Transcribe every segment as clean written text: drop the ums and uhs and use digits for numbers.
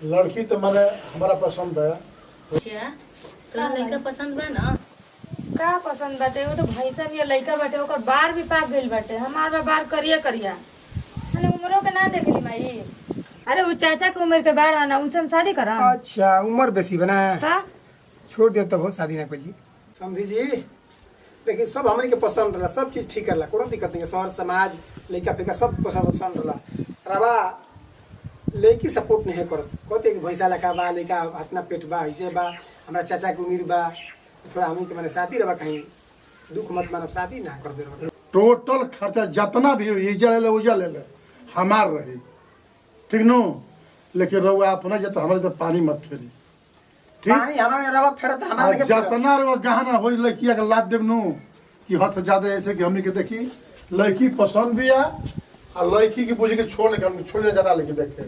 लड़की तो मैंने हमारा पसंद है। अच्छा तोरा लड़का पसंद बा ना? का पसंद बाटे? वो तो भैंसा भी लइका बाटे, ओकर बार भी पाक गइल बाटे। हमार बा बार करिया करिया। अरे उम्रों के ना देखली माई। अरे वो चाचा के उम्र के बाड़ है ना, उनसे हम शादी करम। अच्छा उम्र बेसी बना ता छोड़ दिया तो बहुत शादी ना करिए समझी जी। देखिए सब हमने के पसंद रहा, सब चीज ठीक रहा, कोनो दिक्कत नहीं। शहर समाज लड़का फेंका सब पसंद रहा। रवा लड़की सपोर्ट नहीं है करत, कहते कि भैंसा लखा बा, लड़का इतना पेट बा, ऐसे बा, हमारा चाचा के उम्र बा, थोड़ा हमने के मैंने शादी रहा कहीं दुख मत मानब, शादी ना कर दे। टोटल खर्चा जितना भी हो इजा ले उजा ले हमार रही, ठीक नो। लेकिन रहुआ अपना जब हमारे तो पानी मत फेरी, ठीक? पानी हमारे रवा फेरत हमारे के जितना रहुआ गहना हो लड़किया के लाद देव नो कि हद ज्यादा ऐसे कि हमने के देखी लड़की पसंद भी आ और लड़की की बुझे के छोड़ ज्यादा लेके देखे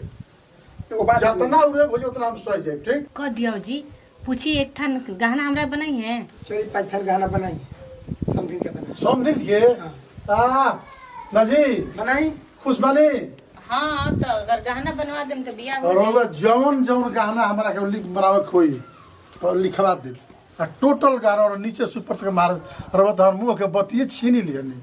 जितना उड़े हो उतना हम सह जाए, ठीक? कह दियो जी, पूछी एक ठन गहना हमरा बनाई है। चलिए 5 ठन गहना बनाई समझिन के बनाई समझ के ना जी बनाई खुश बनी। हाँ तो अगर गहना बनवा देम तो बियाह हो और जाई। जौन जौन गहना हमारा के बनावे खोई तो लिखवा दे आ टोटल गाना और नीचे से ऊपर तक मार रब तो मुंह के बतिये छीन लिया नहीं।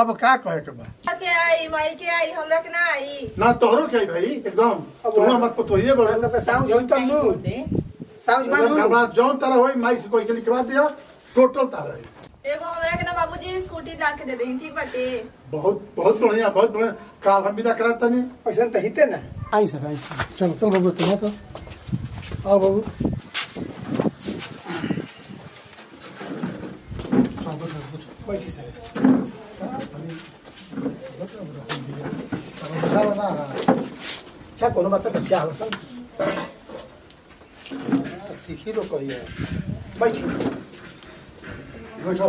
अब का कहे के बा के आई माई के आई हमरा के ना आई ना तोहरो के भाई एकदम तुम मत पतोइए बड़ सब साउंड होई तो नु साउंड मानू हमरा जौन तरह होई माई से कोई के लिखवा दिया टोटल तरह है। एगो हमरा के ना बाबूजी स्कूटी ला के दे देही, ठीक बाटे? बहुत बहुत बढ़िया बहुत बढ़िया। काल हम विदा कराता नहीं ऐसा तो हिते ना आई सब चल चल बाबू तुम तो आओ बाबू बैठी सर अच्छा कोनो बात तो अच्छा हो सब सीखी लो कहिए बैठी बैठो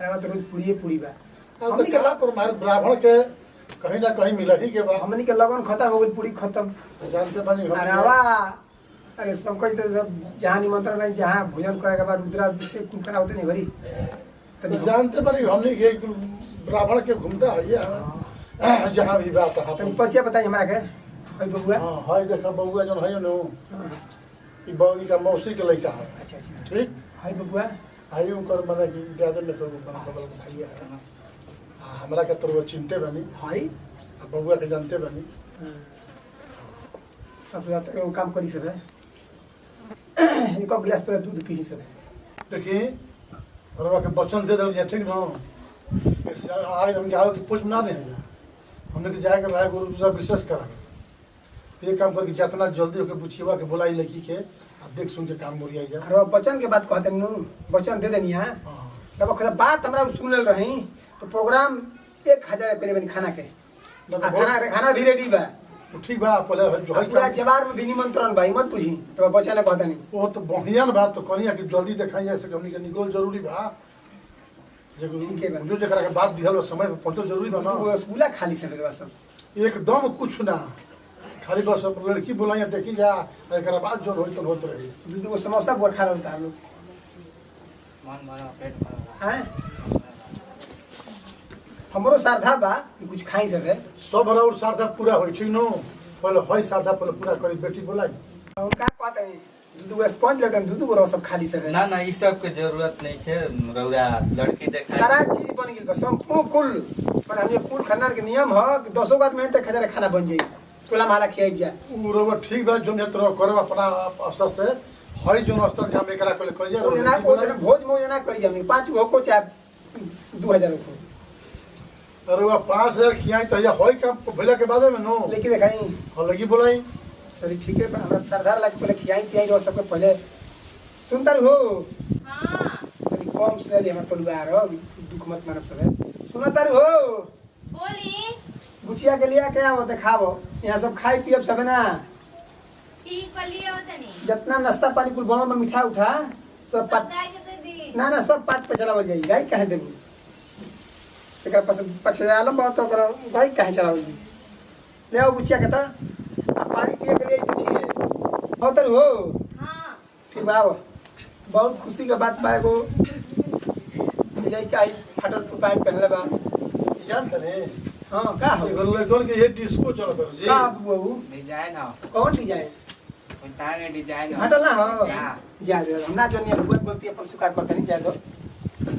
अरे तो रोज पूरी बा हमनी के लाभ पर ब्राह्मण के कहीं ना कहीं मिला ही के बा। हमनी के लगन खत्म हो गई पूरी खत्म जानते बानी अरे आवा अरे सब कोई तो सब जहाँ निमंत्रण नहीं जहाँ भोजन करे के बाद रुद्रा से कुल करा होते नहीं भरी तो जानते बानी हमनी के ब्राह्मण के घूमता है ये जहाँ भी बात है तनी परिचय बताइए हमारा के भाई बबुआ। हाँ हाय देखा बबुआ जन है नो ई बबुआ का मौसी के लड़का है, अच्छा अच्छा ठीक? हाय बबुआ। आई उनकर माने कि ज्यादा में तो बगल भैया है। हमरा के तो वो चिंते बानी हाय बबुआ के जानते बानी। अब तो एगो काम करी सब है एक गिलास पर दूध पी सब है। देखिए रवा के वचन दे दल ठीक ना आज हम जाओ कि पूछ ना दे हमने के जाए के लायक गुरु विशेष करा तो ये काम करके जितना जल्दी होके पूछिएगा के बोलाई लड़की के देख सुन के काम मोरिया जा। अरे बचन के बात कहते नु वचन दे देनी है जब बात हमरा सुन रही तो प्रोग्राम 1000 करे बनी खाना के खाना भी रेडी बा ठीक बा पहले पूरा जवार में भी निमंत्रण भाई मत पूछी तो बच्चा ने कहता नहीं वो तो बढ़िया बात तो कनिया कि जल्दी दिखाई ऐसे हमनी के निकल जरूरी बा ठीक है बा। जो जकरा के बात दिहल समय पे पहुंचल जरूरी बा ना वो रसगुल्ला खाली सब वास्तव एकदम कुछ ना खाली बस अब लड़की बुलाइए देखी जा एक बाद जो होई तो होत रही दूध को समोसा बोल खा लेता है लोग हैं हमरो श्रद्धा बा कि कुछ खाई सब है सब और श्रद्धा पूरा होई ठीक नो पहले होई श्रद्धा पहले पूरा करी बेटी बुलाई और का कहते हैं दूध को स्पंज लेते हैं दूध को रहो सब खाली सब है ना ना इस सब के जरूरत नहीं है। रौरा लड़की देखा सारा चीज बन गई बस संपूर्ण कुल पर हम ये कुल खानदान के नियम है कि 200 बात में तक 1000 खाना बन जाई टोला माला खियाई जा बरोबर ठीक बा जो नेत्र करब अपना अवसर से हई जो स्तर जहां एकरा पहले करिए वो जना को भोज मोज ना करी हम 5 गो को चाहे 2000 को अरे वो 5000 खियाई तो या हई काम भइला के बाद में नो लेके देखाई और लगी बुलाई चलिए ठीक है हमरा सरदार लाग पहले खियाई पियाई रो सबके पहले सुनता हो हां कभी कम से ले हमर परिवार हो दुख मत मानब सब सुनता हो बोली गुछिया के लिया क्या वो दिखावो यहाँ सब खाई पियब सब ना ठीक बलिए होतनी जितना नाश्ता पानी कुल बनल में मिठा उठा सब पात गाय के दे दी ना ना सब पात पे चलावल जाई गाय काहे देबू एकरा पास पछे आलम बात तो करो गाय काहे चलावल जाई ले आओ गुछिया के ता आ पानी पिए के लिए पूछिए होतर हो हां ठीक बा बहुत खुशी के बात बा एगो जाई काई फटल पाइप पहले बा जानते रे हाँ का हो एगो लड़कन के ये डिस्को चल करो जी का बहू डिजाइन हो कौन डिजाइन उतारे डिजाइन हो फाटल ना हो हाँ। जा दे हम ना जनिया बुआ बोलती अपन स्वीकार करते नहीं जा दो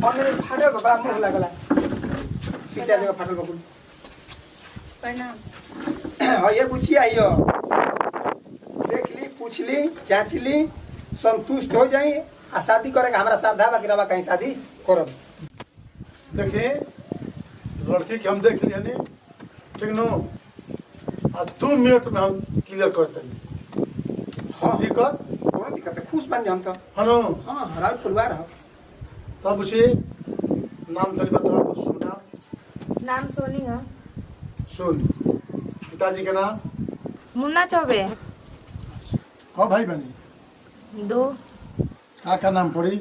हमने फाटल बड़ा मुंह लागला कि जा दे फाटल बकुल प्रणाम। हाँ ये पूछी आइयो देख ली पूछ ली जांच ली संतुष्ट हो जाई आ शादी करेगा हमारा साधा बाकी रवा कहीं शादी करब देखिए लड़की के हम देख लिए नहीं ठीक नो आ 2 मिनट में हम क्लियर कर देंगे हाँ दिक्कत कोनो दिक्कत है खुश बन जाम तो है नो हाँ हमारा परिवार हो तब पूछिए नाम तनी बताओ सुना नाम सोनी है। सुन पिताजी के नाम मुन्ना चौबे। हाँ भाई बनी 2 का नाम पड़ी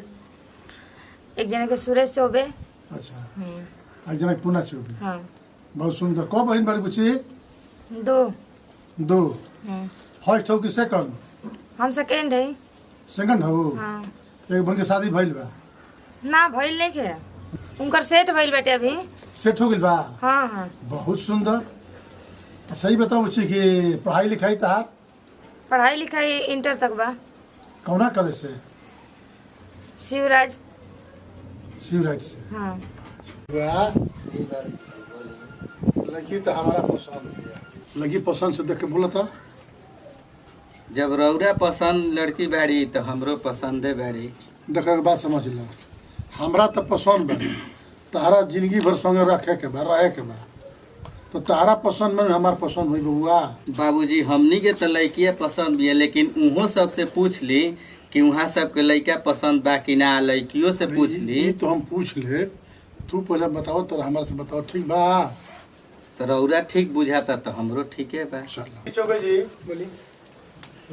एक जने के सुरेश चौबे। अच्छा एक जना के पूना चौबे हाँ बहुत सुंदर कब बहन बड़ी पूछी 2। 2 फर्स्ट हो कि सेकंड हम सेकेंड है। सेकंड हो हाँ एक बन के शादी भइल बा ना भइल नहीं खे उनकर सेट भइल बेटे अभी। सेट हो गइल बा हाँ हाँ बहुत सुंदर अच्छा ही बताओ बच्ची कि पढ़ाई लिखाई तहार पढ़ाई लिखाई इंटर तक बा। कौना कॉलेज से शिवराज। शिवराज से हाँ वाह लड़की तो हमारा पसंद है लड़की पसंद से देख के बोला था जब रौरा पसंद लड़की बाड़ी तो हमरो पसंदे बाड़ी देख के बात समझ लो हमरा तो पसंद बा तारा जिंदगी भर संगे रखे के बा रहे के बा तो तारा पसंद में हमार पसंद हुई बबुआ बाबूजी हमनी के तो लड़किया पसंद भी है लेकिन उहो सबसे पूछ ली कि वहाँ सबके लड़का पसंद बा कि ना लड़कियों से पूछ ली ये तो हम पूछ ले तू पहले बताओ तो हमारे से बताओ ठीक बा तो रौरा ठीक बुझाता तो हमरो ठीक है बा चलो चौबे जी बोली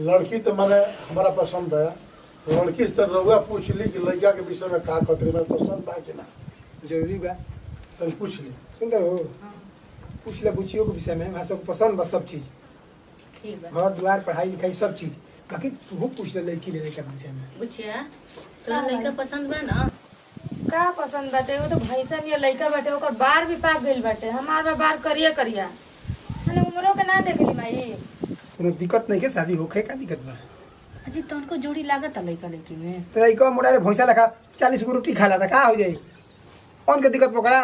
लड़की तो मैंने हमारा पसंद है लड़की से तो रउआ पूछ ली कि लड़का के विषय में का खतरे में पसंद बा कि ना जरूरी बा तो पूछ ली सुंदर हो पूछ ले बुचियों के विषय में हमरा सब पसंद बा सब चीज ठीक बा घर द्वार पढ़ाई लिखाई सब चीज बाकी तू पूछ ले लड़की लेने के विषय में बुचिया तो लड़का पसंद बा ना का पसंद बाटे वो तो भैसन या लइका बाटे ओकर बार भी पाक गइल बाटे हमार बा बार करिया करिया अने उमरो के ना देखली माई। कोनो दिक्कत नहीं के शादी होखे का दिक्कत बा अजी तो उनको जोड़ी लागत है लड़का लड़की में तो लइका मोड़ा भैंसा लखा 40 गो रोटी खाला था का हो जाई कौन के दिक्कत पकड़ा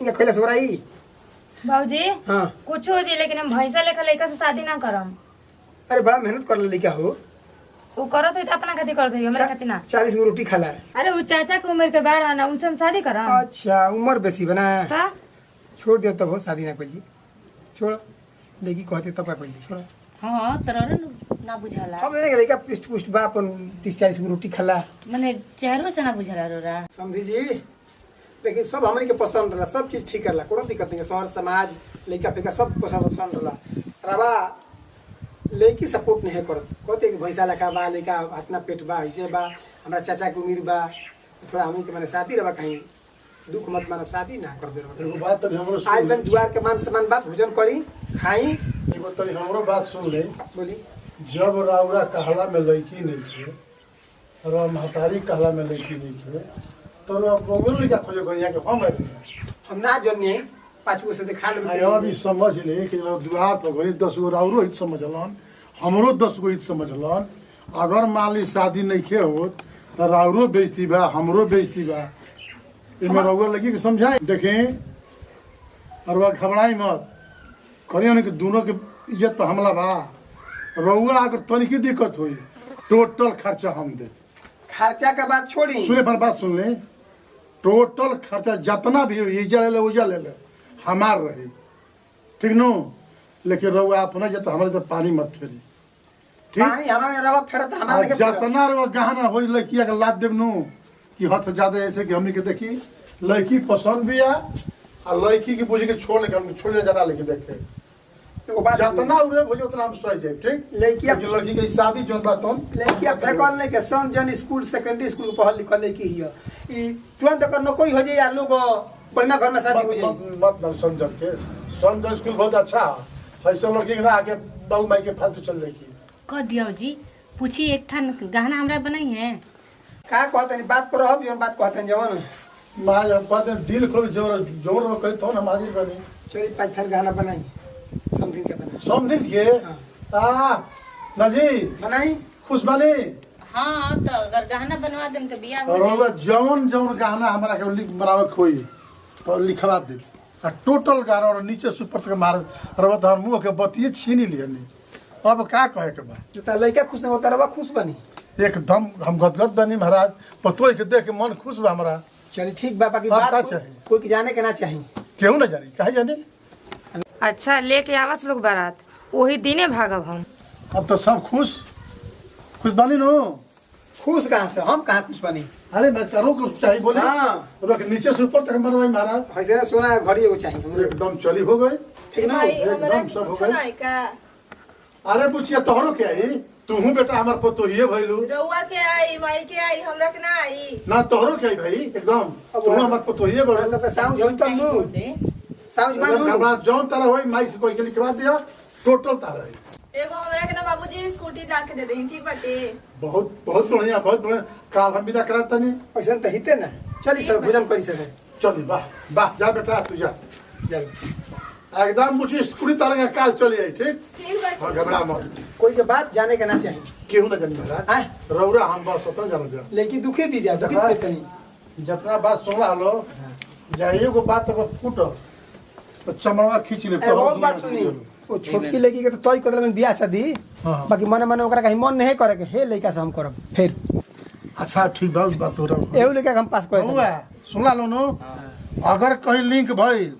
इनका खैला सोराई बाबूजी हाँ कुछ हो जी लेकिन हम भैंसा लेखा लइका से शादी ना करम। अरे बड़ा मेहनत कर लड़का हो वो करत है तो अपना खातिर करत है हमरा खातिर ना। 40 गो रोटी खाला अरे वो चाचा के उम्र के बाढ़ आना उनसे हम शादी करम। अच्छा उम्र बेसी बना ता छोड़ दे तब हो शादी ना करिए छोड़ लेकी कहते तब पहले छोड़ हाँ तरह ना बुझाला हम ने लड़का पुष्ट पुष्ट बा अपन 30-40 गो रोटी खाला माने चेहरो से ना बुझाला रोरा समझी जी लेकिन सब हमरे के पसंद रहा सब चीज ठीक रहला कोनो दिक्कत नहीं शहर समाज लड़का फेका सब पसंद रहला रवा लड़की सपोर्ट नहीं करत कहते कि भैंसा लखा बा लड़का इतना पेट बा ऐसे बा हमरा चाचा के उम्र बा थोड़ा हमनी के माने शादी रवा कहीं दुख मत मानब शादी ना कर दे एगो बात तो हमरो आज सुन बन द्वार के मान सम्मान बा भोजन करी खाई एगो तो हमरो बात सुन ले बोली जब राउरा कहला में लड़की नहीं थे और महतारी कहला में लड़की नहीं थे तो रोगल लड़का खोजे गनिया के हम आए हम ना जनिए 5 गो से दिखा आई अभी समझ ले कि दुआर पर गई 10 गो राउरो हित समझलन हमरो 10 गो हित समझलन अगर मान ली शादी नहीं खे हो तो राउरो बेइज्जती बा हमरो बेइज्जती बा इनमें रउआ लगी कि समझाए देखें और वह घबराई मत करिए ना कि दोनों के इज्जत पर हमला बा रउआ अगर तनिकी दिक्कत हुई टोटल खर्चा हम दे खर्चा का बात छोड़ी सुने पर बात सुन ले टोटल खर्चा जितना भी हो इजा ले उजा ले हमार रही ठीक नो लेकिन रउआ अपना जब हमारे तो पानी मत फेरी ठीक पानी हमारे रवा फेरत हमारे के जितना रउआ गहना हो लड़किया के लाद देव नो कि हद से ज्यादा ऐसे कि हमनी के देखी लड़की पसंद भी आ लड़की की बुझे के छोड़ के हम छोड़ जाना लेके देखे एगो बात जितना उड़े हो उतना हम सह जाए ठीक लड़किया लेकिन लड़की के शादी जोन बात हम लड़किया फेकल नहीं के सन जन स्कूल सेकेंडरी स्कूल में पढ़ल लिखल लड़की हिय ई तुरंत अगर नौकरी हो जाए या लोग बढ़िया घर में शादी हो जाए मत समझल के समझल स्कूल बहुत अच्छा है ऐसा लड़की के ना आगे बाबू माई के फालतू चल रही की कह दिया जी पूछी एक ठन गहना हमरा बनाई है का कहते नहीं बात पर रहब जवन बात कहते हैं जवन माँ जब कहते हैं दिल खोल जोर जोर में कही तो हम हाजिर बनी चलिए 5 थान गहना बनाई समझिन के बनाई समझी के हाँ। नजी बनाई खुश बनी हाँ तो अगर गहना बनवा देम तो बियाह हो और जाई। ओमे जौन जौन गहना हमरा के बनावे खोई और लिखवा दे आ टोटल गाना और नीचे से ऊपर तक मार रवा धर मुंह के बतिये छीनी लियनी अब का कहे के बा तो लड़का खुश नहीं होता रवा खुश बनी एकदम हम गदगद बनी महाराज पतोय के देख के मन खुश बा हमरा चलिए ठीक बा बाकी अब बात का कोई- चाहिए? कोई के जाने के ना चाहिए केहू ना जानी काहे जानी अच्छा लेके आवस लोग बारात वही दिने भागब हम। अब तो सब खुश खुश बनी नो खुश कहाँ से हम कहाँ खुश बनी अरे मैं करो कुछ चाहिए बोले हाँ। रवा के नीचे से ऊपर तक बनवाई महाराज ऐसे ना सोना है, घड़ी एगो चाहिए हमरे। एकदम चली हो गई ठीक ना माई हमरा एकदम के सब हो कुछ गई। नहीं का अरे बुचिया तोहरो के आई तू बेटा हमार पतोहिए भइलू रउआ के आई माई के आई हमरा के ना आई ना तोहरो के आई भाई एकदम अब तू वैसे- हमार पतोहिए हमरा बड़ू सबके साउंड होई तब नु साउंड मानू हमरा जौन तरह होई माई से कोई के लिखवा दिया टोटल तारा है एगो हमरा के ना बाबूजी स्कूटी ला के दे देही ठीक बाटे बहुत बहुत बढ़िया काल हम विदा करा तनी ऐसा तो हिते ना चली सब भोजन करी सके चली वाह वाह जा बेटा तू जा चल एकदम मुझे स्कूली तरह काल चली आई ठीक ठीक बाटे और घबरा मत कोई के बात जाने के ना चाहिए केहू ना जानी महाराज आय रौरा हम बस उतना जान दिया लेकिन दुखी भी जा दुखी देखा? भी तनी जितना बात सुना लो जाइए को बात अगर फूट तो चमड़वा खींच ले ए, बहुत बात सुनी वो छोटकी लड़की के तो तोय कर में बियाह शादी हाँ। बाकी मने मने ओकरा कहीं मन नहीं करे के हे लड़का से हम करब फिर अच्छा ठीक बात हो रहा एहू लड़का के हम पास करे हुआ सुना लो नो अगर कहीं लिंक भइल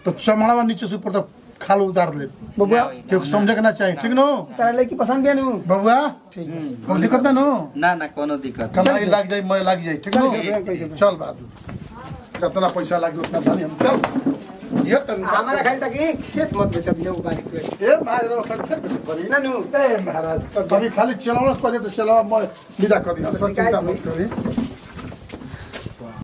तो चमड़ावा नीचे से ऊपर तक खाल उतार ले बबुआ क्योंकि समझे के ना चाहिए ठीक नो तारा लड़की पसंद भी नहीं बबुआ ठीक है कोई दिक्कत ना नो ना ना कोनो दिक्कत कमाई लग जाए मैं लग जाए ठीक नो चल से, कैसे? चल बात कितना पैसा लागे उतना जानी हम चल ये तन हमारा खाली तक खेत मत बेचब ये बारी पे ए महाराज खर्च फिर पड़ी ना नु ए महाराज कभी खाली चलाओ को दे तो चलाओ मैं विदा कर दिया शिकायत चिंता मत करी